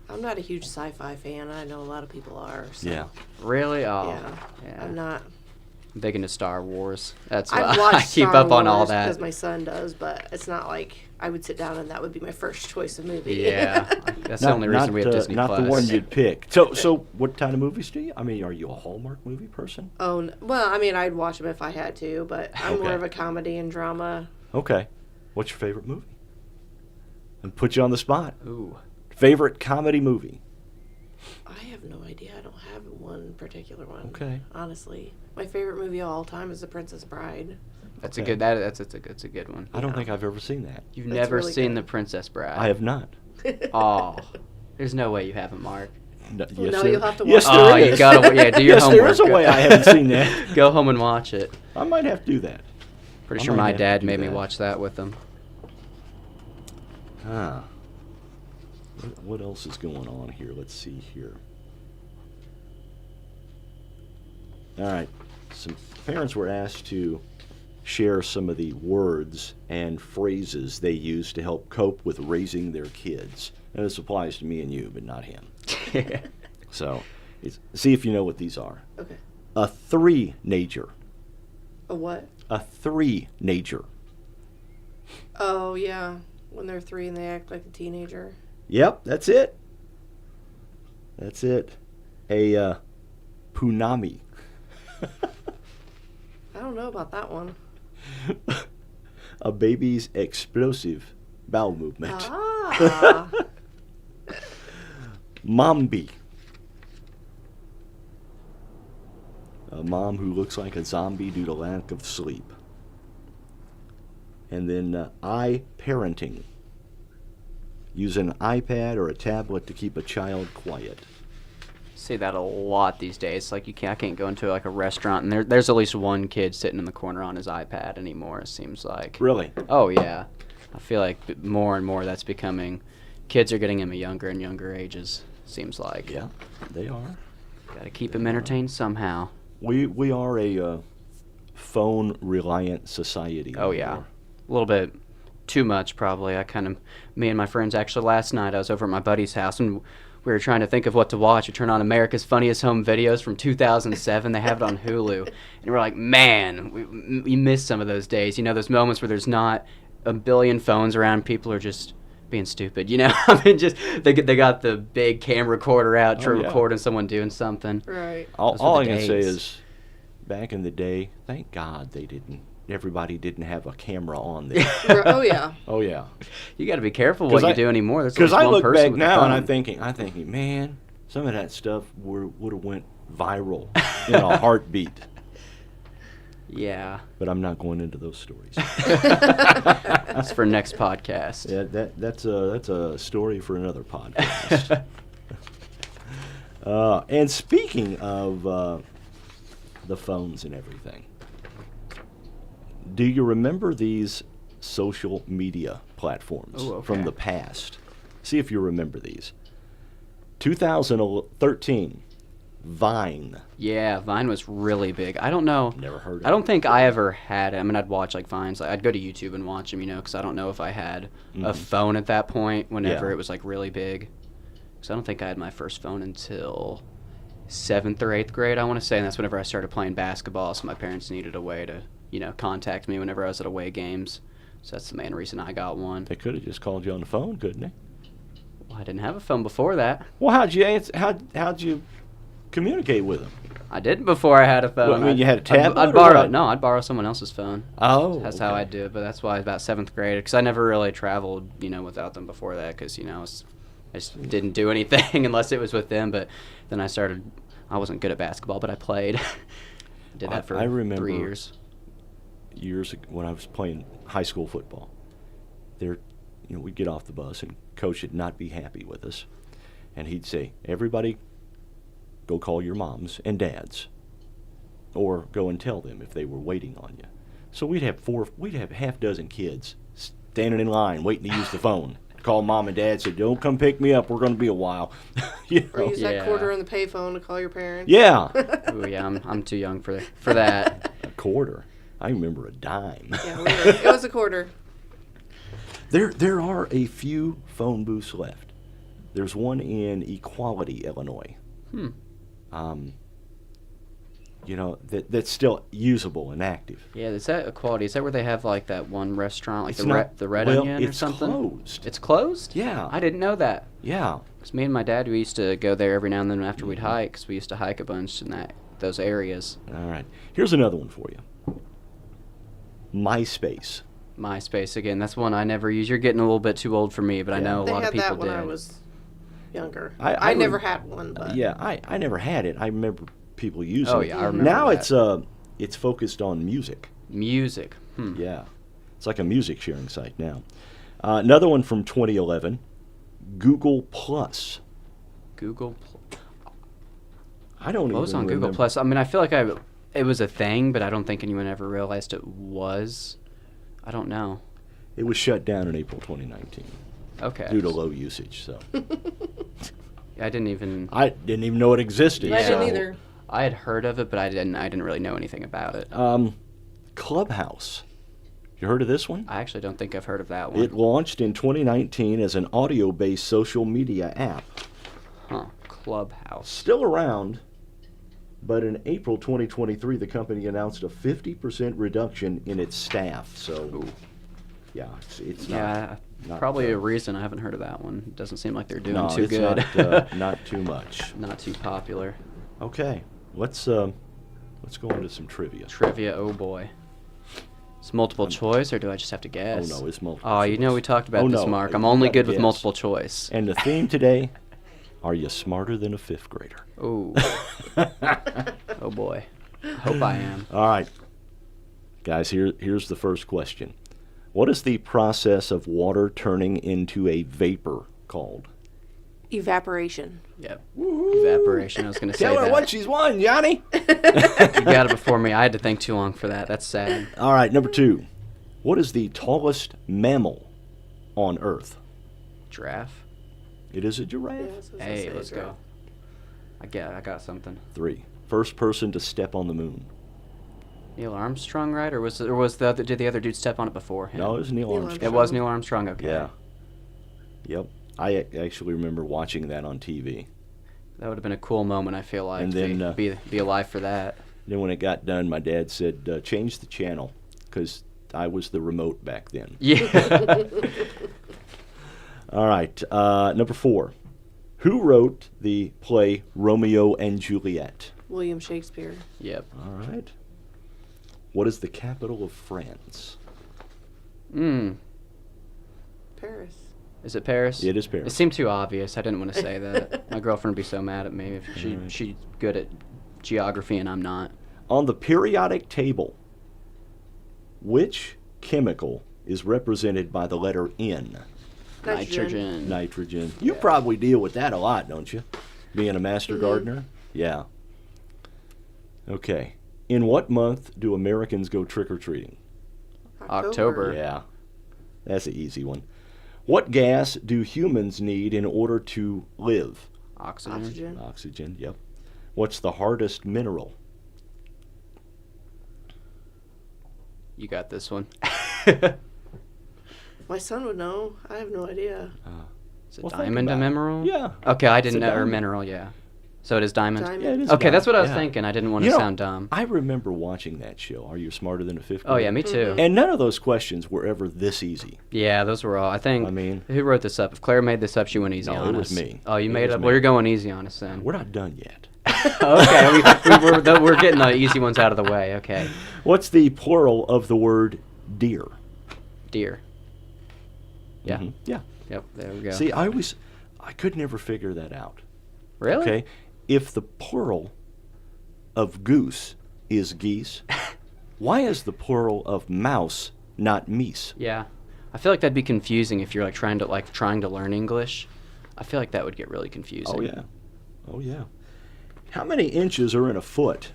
I'm not a huge sci-fi fan. I know a lot of people are. So. Yeah. really. Oh, Yeah. I'm not. I'm big into Star Wars. That's I've why watched I keep Star up on all Wars that. because my son does, but it's not like I would sit down and that would be my first choice of movie. Yeah, that's the only reason we have Disney not Plus. the one you'd pick. So what kind of movies do you? I mean, are you a Hallmark movie person? Oh, well, I mean, I'd watch them if I had to, but I'm more Okay. of a comedy and drama. Okay. What's your favorite movie? And put you on the spot. Ooh. Favorite comedy movie? I have no idea. I don't have one particular one. Okay. Honestly, my favorite movie of all time is The Princess Bride. That's Okay. that's a good one. I don't think I've ever seen that. You've That's never really seen good. The Princess Bride. I have not. Oh, there's no way you haven't, Mark. No, No, there- you'll have to Yes, watch there Oh, is. you gotta do your yes, homework. there is a way I haven't seen that. Go home and watch it. I might have to do that. Pretty I sure might my have to dad do made me that. watch that with him. Huh. What else is going on here? Let's see here. All right. Some parents were asked to share some of the words and phrases they use to help cope with raising their kids. And this applies to me and you, but not him. So, see if you know what these are. Okay. A three-nager. A what? A three-nager. Oh yeah, when they're 3 and they act like a teenager. Yep, that's it. That's it. A punami. I don't know about that one. A baby's explosive bowel movement. Ah. Mombi. A mom who looks like a zombie due to lack of sleep. And then I-parenting. Use an iPad or a tablet to keep a child quiet. See that a lot these days. Like I can't go into like a restaurant and there's at least one kid sitting in the corner on his iPad anymore. It seems like. Really? Oh yeah, I feel like more and more that's becoming. Kids are getting them at younger and younger ages. Seems like. Yeah, they are. Got to keep them entertained somehow. We are a phone-reliant society. Oh yeah, a little bit too much probably. Me and my friends actually last night I was over at my buddy's house and we were trying to think of what to watch. We turned on America's Funniest Home Videos from 2007. They have it on Hulu, and we're like, man, we miss some of those days. You know, those moments where there's not a billion phones around, people are just being stupid. You know, I mean, just they got the big camera recorder out to Oh, yeah. record somethone doing something. Right. All Those were I the can say days. is, back in the day, thank God everybody didn't have a camera on there. Oh yeah. Oh yeah. You got to be careful 'Cause what I- you do anymore. There's Because always I one look person back with a now and phone. I'm thinking, man, some of that stuff would have went viral in a heartbeat. Yeah, But I'm not going into those stories. that's for next podcast. Yeah, that's a story for another podcast. And speaking of the phones and everything, do you remember these social media platforms Ooh, okay. from the past? See if you remember these. 2013, Vine. Yeah, Vine was really big. I don't know. Never heard of I don't it. think I ever had it. I mean, I'd watch like Vines. I'd go to YouTube and watch them, you know, because I don't know if I had a phone at that point whenever Yeah. it was like really big. Because I don't think I had my first phone until 7th or 8th grade, I want to say. And that's whenever I started playing basketball. So my parents needed a way to, you know, contact me whenever I was at away games. So that's the main reason I got one. They could have just called you on the phone, couldn't they? Well, I didn't have a phone before that. Well, how'd you communicate with them? I didn't before I had a phone. Well, I mean, you had a I'd tablet or borrow. what? No, I'd borrow someone else's phone. Oh, That's okay. how I do it, but that's why about 7th grade, because I never really traveled, you know, without them before that, because, you know, I just didn't do anything unless it was with them, but then I wasn't good at basketball, but I played. Did that for I remember 3 years. Years ago when I was playing high school football. We'd get off the bus and coach would not be happy with us. And he'd say, everybody go call your moms and dads. Or go and tell them if they were waiting on you. So we'd have half dozen kids standing in line waiting to use the phone. Call mom and dad, said, don't come pick me up, we're going to be a while. You Or know? use Yeah. that quarter on the payphone to call your parents. Yeah. Ooh, yeah, I'm too young for that. A quarter. I remember a dime. Yeah, it was a quarter. There are a few phone booths left. There's one in Equality, Illinois. That's still usable and active. Yeah, is that Equality? Is that where they have like that one restaurant, like It's the not- the Red well, Onion or it's something? closed. It's closed? Yeah. I didn't know that. Yeah. Because me and my dad, we used to go there every now and then after we'd hike, because we used to hike a bunch in those areas. All right. Here's another one for you. MySpace. MySpace again. That's one I never used. You're getting a little bit too old for me, but I Yeah. know a They lot of had people that when did. I was younger. I I never had one, but Yeah, I never had it. I remember people using Oh it. yeah, I remember. Now that. it's focused on music. Music. Yeah, it's like a music sharing site now. Another one from 2011, Google Plus. Google. I don't What was even on Google remember. Plus? I mean, I feel like it was a thing, but I don't think anyone ever realized it was. I don't know. It was shut down in April 2019 Okay. due to low usage. So I didn't even. I didn't even know it existed. I didn't so- either. I had heard of it, but I didn't really know anything about it. Clubhouse. You heard of this one? I actually don't think I've heard of that one. It launched in 2019 as an audio-based social media app. Huh. Clubhouse. Still around, but in April 2023, the company announced a 50% reduction in its staff. So, Ooh. yeah, it's Yeah, not probably a reason I haven't heard of that one. It doesn't seem like they're doing no, too it's good. not too much. Not too popular. Okay, let's go into some trivia. Trivia, oh boy. It's multiple choice, or do I just have to guess? Oh no, it's multiple. Oh, you know we choice. talked about Oh, this, no, Mark. I'm you only gotta good with guess. multiple choice. And the theme today: are you smarter than a fifth grader? Ooh. Oh boy. Hope I am. All right, guys. Here's the first question. What is the process of water turning into a vapor called? Evaporation. Yep. Evaporation. I was going to say Tell her that. what she's won, Johnny. You got it before me. I had to think too long for that. That's sad. All right, number 2. What is the tallest mammal on Earth? Giraffe. It is a giraffe. Yeah, that's what I was Hey, gonna let's say, go. I got something. 3. First person to step on the moon. Neil Armstrong, right? Or was the other? Did the other dude step on it before him? No, it was Neil Neil Armstrong. It was Neil Armstrong. Okay. Yeah. Yep. I actually remember watching that on TV. That would have been a cool moment. I feel like. And then, be alive for that. Then when it got done, my dad said, change the channel, because I was the remote back then. Yeah. All right, number 4. Who wrote the play Romeo and Juliet? William Shakespeare. Yep. All right. What is the capital of France? Paris. Is it Paris? It is It Paris. seemed too obvious. I didn't want to say that. My girlfriend would be so mad at me if she's good at geography and I'm not. On the periodic table, which chemical is represented by the letter N? Nitrogen. Nitrogen. You probably deal with that a lot, don't you? Being a master gardener? Yeah. Okay. In what month do Americans go trick-or-treating? October. Yeah. That's an easy one. What gas do humans need in order to live? Oxygen. Oxygen. Oxygen, yep. What's the hardest mineral? You got this one. My son would know. I have no idea. Is it Well, think diamond a about it. mineral? Yeah. Okay, I It's didn't a know. Or diamond. mineral, yeah. So it is diamond? Diamond. Yeah, it is. Okay, that's what I was Yeah. thinking. I didn't want to You know, sound dumb. I remember watching that show. Are you smarter than a fifth Oh, grader? yeah, me too. And none of those questions were ever this easy. Yeah, those were all. I think. I mean- who wrote this up? If Claire made this up, she went easy No, on it us. was me. Oh, you It made was it up. me. Well, you're going easy on us then. We're not done yet. Okay, we're getting the easy ones out of the way. Okay. What's the plural of the word deer? Deer. Yeah. Mhm. Yeah. Yep. There we go. See, I could never figure that out. really? Okay, if the plural of goose is geese, why is the plural of mouse not meese? Yeah. I feel like that'd be confusing if you're trying to learn English. I feel like that would get really confusing. Oh yeah, oh yeah. How many inches are in a foot?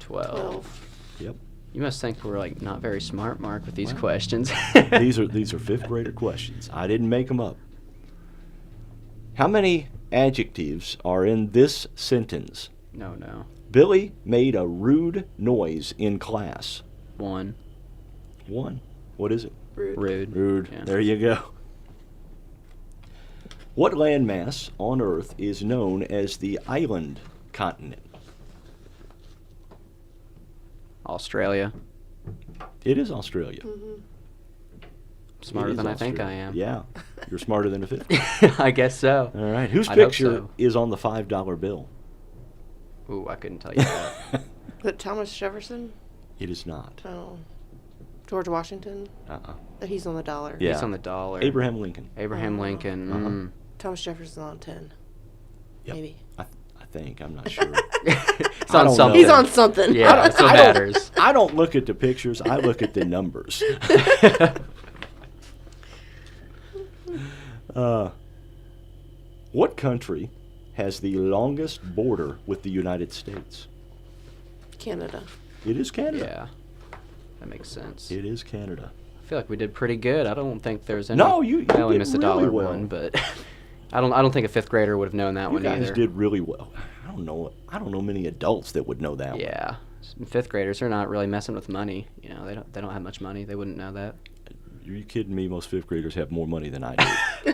12. Yep. You must think we're not very smart, Mark, with these Wow. questions. These are fifth grader questions. I didn't make them up. How many adjectives are in this sentence? No. Billy made a rude noise in class. 1. 1. What is it? Rude. Rude. Rude. Yeah. There you go. What landmass on Earth is known as the island continent? Australia. It is Australia. Smarter It is than I think I Australia. am. Yeah. You're smarter than a fifth. I guess so. All right. Whose I'd hope picture so. is on the $5 bill? Ooh, I couldn't tell you that. Is it Thomas Jefferson? It is not. Oh. George Washington? Uh-uh. He's on the dollar. Yeah. He's on the dollar. Abraham Lincoln. Abraham Lincoln. Thomas Jefferson's on 10. Yep. Maybe. I think. I'm not sure. It's I on don't something. know. He's on something. Yeah, that's what matters. I don't look at the pictures. I look at the numbers. What country has the longest border with the United States? Canada. It is Canada. Yeah, that makes sense. It is Canada. I feel like we did pretty good. I don't think there's any. No, you I only did missed a really dollar well. one, but I don't think a fifth grader would have known that You one guys either. did really well. I don't know many adults that would know that one. Yeah, fifth graders are not really messing with money. You know, they don't have much money. They wouldn't know that. Are you kidding me? Most fifth graders have more money than I do.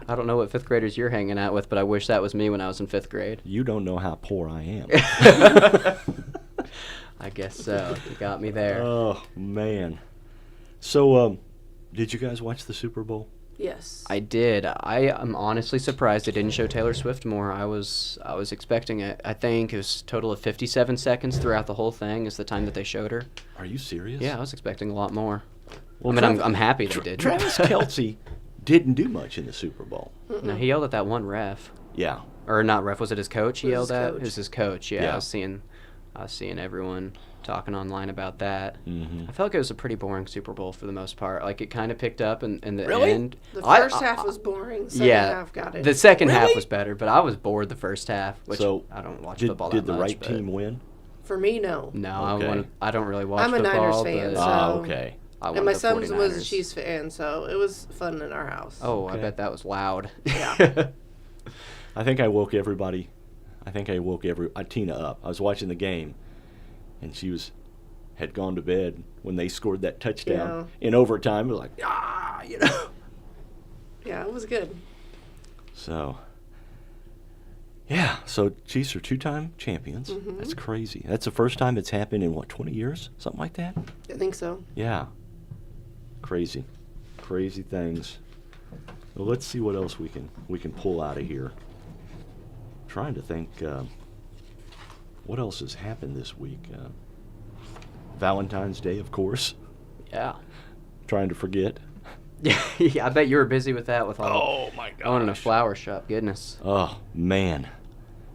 I don't know what fifth graders you're hanging out with, but I wish that was me when I was in fifth grade. You don't know how poor I am. I guess so. You got me there. Oh, man. So, did you guys watch the Super Bowl? Yes. I did. I am honestly surprised they didn't show Taylor Swift more. I was expecting it. I think it was a total of 57 seconds throughout the whole thing is the time that they showed her. Are you serious? Yeah, I was expecting a lot more. Well, I mean, I'm happy they did. Travis Kelce didn't do much in the Super Bowl. No, he yelled at that one ref. Yeah. Or not ref, was it his coach he It yelled was his at? coach. It was his coach, yeah. Yeah. I was seeing everyone talking online about that. Mm-hmm. I felt like it was a pretty boring Super Bowl for the most part. Like, it kind of picked up in the Really? end. The I- first I- half was boring. The second yeah, half got it. the second half Really? was better, but I was bored the first half, which So, I don't watch Did football the that much. right but team win? For me, no. No, Okay. I don't really watch I'm a football. Niners fan, but so- Okay. I And wanted my the son was a 49ers. Chiefs fan, so it was fun in our house. Oh, I Okay. bet that was loud. Yeah. I think I woke everybody. Tina up. I was watching the game, and she had gone to bed when they scored that touchdown in overtime. It was like, Yeah, it was good. So, yeah. So Chiefs are two-time champions. Mm-hmm. That's crazy. That's the first time it's happened in 20 years, something like that. I think so. Yeah. Crazy things. Well, let's see what else we can pull out of here. Trying to think what else has happened this week. Valentine's Day, of course. Yeah. Trying to forget. Yeah, I bet you were busy with that with all. Oh my God. Going in a flower shop. Goodness. Oh man.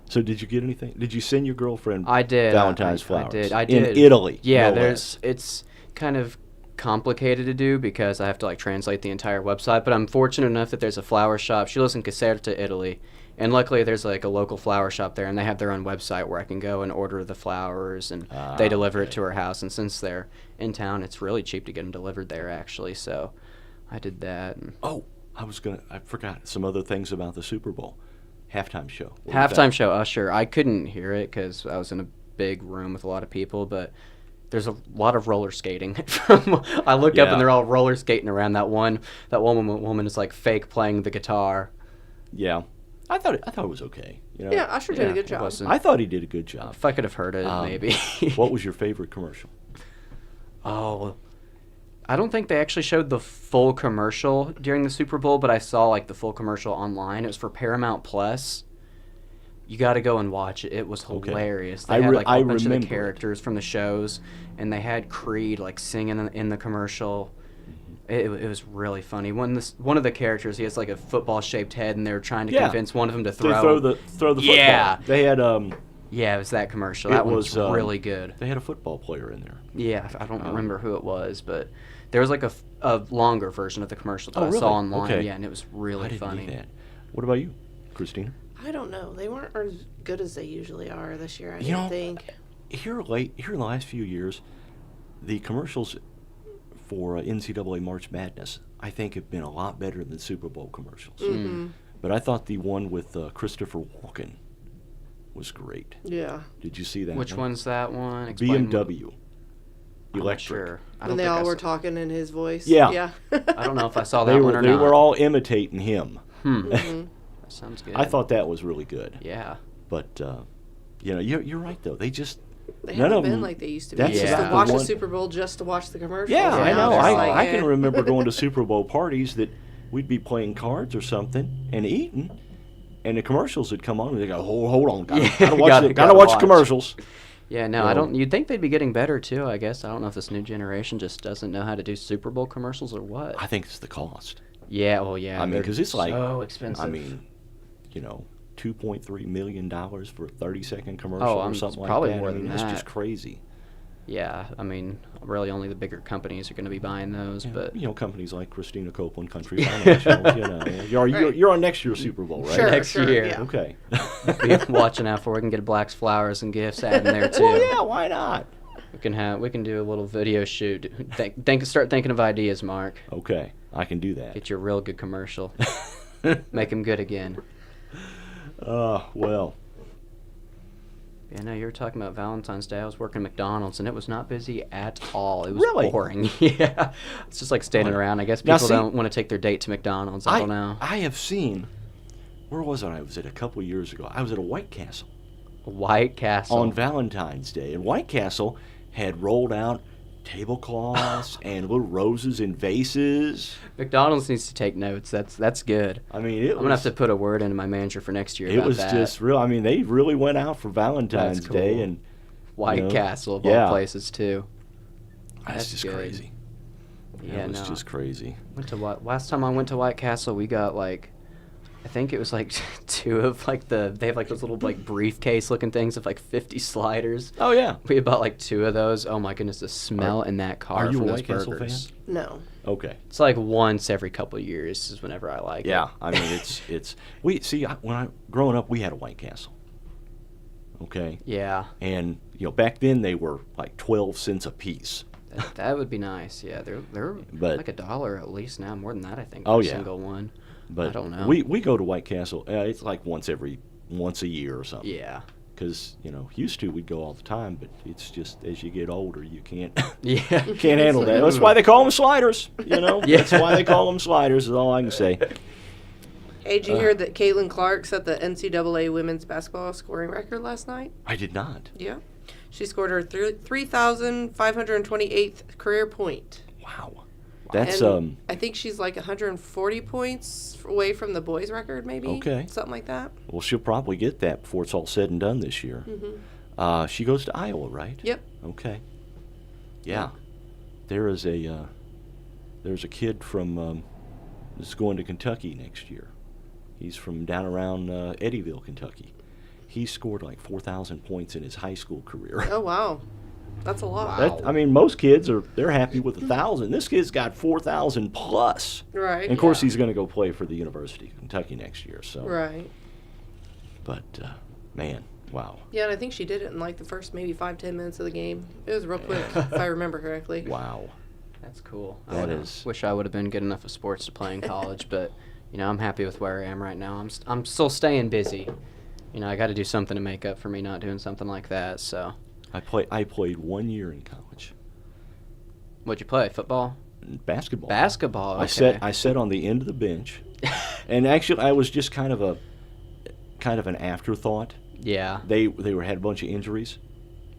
So did you get anything? Did you send your girlfriend I did. Valentine's I flowers? did. In Italy. Yeah, no there's. less. It's kind of complicated to do because I have to like translate the entire website. But I'm fortunate enough that there's a flower shop. She lives in Caserta, Italy, and luckily there's like a local flower shop there, and they have their own website where I can go and order the flowers, and they deliver it to her house. And since they're in town, it's really cheap to get them delivered there actually. So I did that. And Oh, I forgot some other things about the Super Bowl. Halftime show. What was halftime that? show Usher. I couldn't hear it because I was in a big room with a lot of people, but there's a lot of roller skating. I look up Yeah. and they're all roller skating around. That one woman is like fake playing the guitar. Yeah. I thought it was okay. You know? Yeah, Usher did a good it job. wasn't- I thought he did a good job. if I could have heard it, maybe. What was your favorite commercial? Oh, I don't think they actually showed the full commercial during the Super Bowl, but I saw like the full commercial online. It was for Paramount Plus. You got to go and watch it. It was Okay. hilarious. I They had like I a bunch of remember the characters from the shows, and they had Creed like singing in the commercial. It was really funny. One of the characters, he has like a football-shaped head, and they were trying to Yeah. convince one of them to They throw. throw the football. Yeah. They had Yeah, it was that commercial. It That one was was, really good. they had a football player in there. Yeah, I don't remember who it was, but there was like a longer version of the commercial that Oh, I really? saw online. Okay. Yeah, and it was I really didn't funny. do that. What about you, Christina? I don't know. They weren't as good as they usually are this year, I You know, don't think. Here in the last few years, the commercials for NCAA March Madness, I think, have been a lot better than Super Bowl commercials. Mm-hmm. But I thought the one with Christopher Walken was great. Yeah. Did you see that? Which one? one's that one? Explain BMW. I'm not Electric. sure. I When don't they think all I were saw- talking in his voice. Yeah. Yeah. I don't know if I saw that They one were or they not. were all imitating him. That sounds good. I thought that was really good. Yeah. But you're right though. They just They none haven't of been them. like they used to be. That's Just about to watch the a one- Super Bowl just to watch the commercials. Yeah, I Now know. it's I, like, I can eh. remember going to Super Bowl parties that we'd be playing cards or something and eating, and the commercials would come on and they go, hold on, gotta watch Gotta gotta watch the watch. commercials. Yeah, no, You I know. don't. You'd think they'd be getting better too. I guess I don't know if this new generation just doesn't know how to do Super Bowl commercials or what. I think it's the cost. Yeah, well, yeah. I mean, they're because it's like, so expensive. I mean, $2.3 million for a 30-second commercial Oh, or something like probably that. more I mean, than that's that. just crazy. Yeah, I mean, really only the bigger companies are going to be buying those, but Companies like Christina Copeland Country Financial, you're on next year's Super Bowl, right? Sure, next sure, year. yeah. Okay. be watching out for. We can get Black's flowers and gifts added in there too. Well, yeah, why not? We can do a little video shoot. Start thinking of ideas, Mark. Okay, I can do that. Get you a real good commercial. Make them good again. Well. Yeah, no, you were talking about Valentine's Day. I was working at McDonald's, and it was not busy at all. It was Really? boring. Yeah. It's just like standing around. I guess Now, people see, don't want to take their date to McDonald's. I don't know. I have seen, where was I? I was at a couple years ago. I was at a White Castle White Castle. on Valentine's Day. And White Castle had rolled out tablecloths and little roses in vases. McDonald's needs to take notes. That's good. I mean, I'm going to have to put a word into my manager for next year It about was that. just real. I mean, they really went out for Valentine's That's cool. Day. And White Castle of yeah. all places, too. that's just good. crazy. Yeah, That was no. just crazy. Last time I went to White Castle, we got I think it was two of they have those little briefcase looking things of 50 sliders. Oh, yeah. We bought two of those. Oh my goodness, the smell in that car Are you from a those White Castle burgers. fan? No. Okay. It's once every couple of years is whenever I like it. Yeah, I mean, when I growing up, we had a White Castle. Okay. Yeah, And back then they were 12 cents a piece. that would be nice. Yeah, they're But- like $1 at least now, more than that I think. Oh, for a yeah. single one. But I don't know. We go to White Castle. It's once a year or something. Yeah. Because used to we'd go all the time, but it's just as you get older, you can't Yeah. can't handle that. That's why they call them sliders. Yeah. That's why they call them sliders. Is all I can say. Hey, did you hear that Caitlin Clark set the NCAA women's basketball scoring record last night? I did not. Yeah. She scored her 3,528th career point. Wow. That's And I think she's 140 points away from the boys' record, maybe. Okay. Something like that. Well, she'll probably get that before it's all said and done this year. Mm-hmm. She goes to Iowa, right? Yep. Okay. Yeah. There's a kid from that's going to Kentucky next year. He's from down around Eddyville, Kentucky. He scored 4,000 points in his high school career. Oh, wow. That's a lot. Wow. I mean, most kids they're happy with 1,000. This kid's got 4,000 plus. Right. And of course, he's going to go play for the University of Kentucky next year. So. Right. But man, wow. Yeah, and I think she did it in the first maybe 5-10 minutes of the game. It was real quick, if I remember correctly. Wow. That's cool. That is. Wish I would have been good enough at sports to play in college, but I'm happy with where I am right now. I'm still staying busy. I got to do something to make up for me not doing something like that. So. I played 1 year in college. What'd you play? Football? Basketball. Basketball. Okay. I sat on the end of the bench, and actually I was just kind of an afterthought. Yeah. They had a bunch of injuries,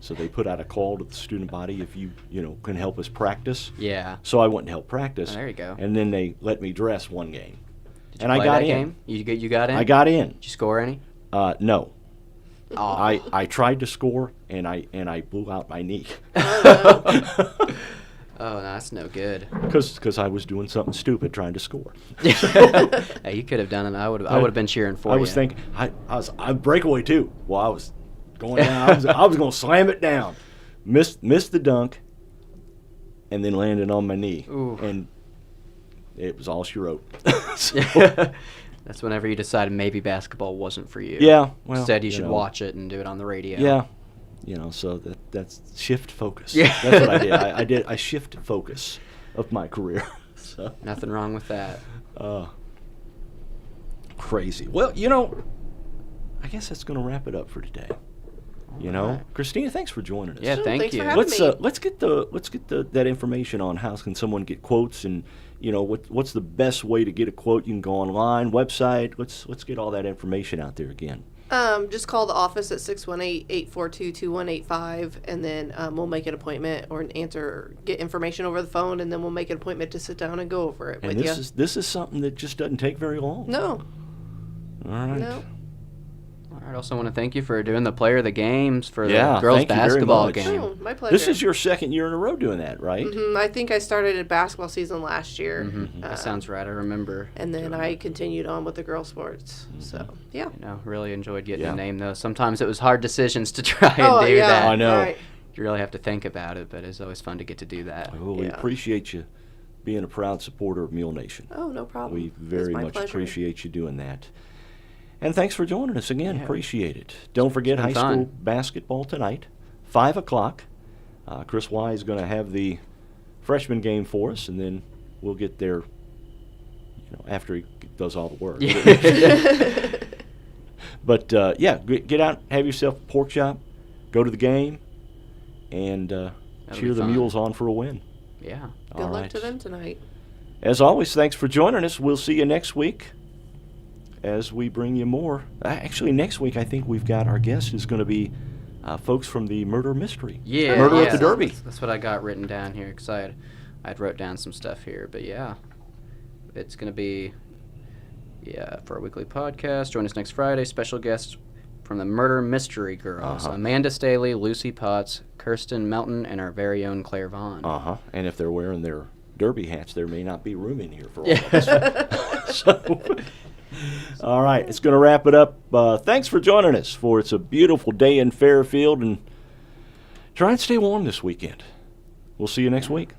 so they put out a call to the student body if you can help us practice. Yeah. So I went and helped practice. Oh, there you go. And then they let me dress one game. Did you and play I got that in. game? You got in? I got in. Did you score any? No. Oh. I tried to score and I blew out my knee. Oh, no, that's no good. Because I was doing something stupid trying to score. Hey, you could have done it. I would have been cheering for you. I was thinking I breakaway too. Well, I was going down. I was going to slam it down. Missed the dunk, and then landed on my knee. Ooh. And it was all she wrote. So, That's whenever you decided maybe basketball wasn't for you. yeah. Well, Instead, you should watch it and do it on the radio. Yeah. So that's shift focus. Yeah. That's what I did. I shift focus of my career. So Nothing wrong with that. crazy. Well, I guess that's going to wrap it up for today. Right. Christina, thanks for joining us. Yeah, thank Thanks you. for having me. Let's get that information on how can someone get quotes and what's the best way to get a quote. You can go online, website. Let's get all that information out there again. Just call the office at 618-842-2185, and then we'll make an appointment or get information over the phone, and then we'll make an appointment to sit down and go over it And with this is something that just doesn't take very long. No. All right. No. All All right, I also want to thank you for doing the player of the games for Yeah, the girls thank you very basketball much. game. Oh, my pleasure. This is your second year in a row doing that, right? I think I started a basketball season last year. That sounds right. I remember. And then I continued on with the girl sports. So, yeah. You know, really enjoyed getting Yeah. a name though. Sometimes it was hard decisions to try and Oh, do yeah. that. I know. Right. You really have to think about it, but it's always fun to get to do that. Well, we Yeah. appreciate you being a proud supporter of Mule Nation. Oh, no problem. We It's very my much pleasure. appreciate you doing that. And thanks for joining us again. Yeah. Appreciate it. Don't forget been high fun. school basketball tonight, 5 o'clock. Chris Y is going to have the freshman game for us, and then we'll get there after he does all the work. Yeah. But, yeah, get out, have yourself a pork chop, go to the game, and cheer be the fun. Mules on for a win. Yeah. Good All luck right. to them tonight. As always, thanks for joining us. We'll see you next week as we bring you more. Actually, next week I think we've got our guest is going to be folks from the Murder Mystery. Yeah. Murder yeah. at the Derby. That's what I got written down here because I'd wrote down some stuff here. But yeah, it's going to be, for our weekly podcast. Join us next Friday. Special guests from the Murder Mystery Girls. Uh-huh. Amanda Staley, Lucy Potts, Kirsten Melton, and our very own Claire Vaughn. And if they're wearing their derby hats, there may not be room in here for all of us. So, all right, it's going to wrap it up. Thanks for joining us for It's a Beautiful Day in Fairfield, and try and stay warm this weekend. We'll see you next week.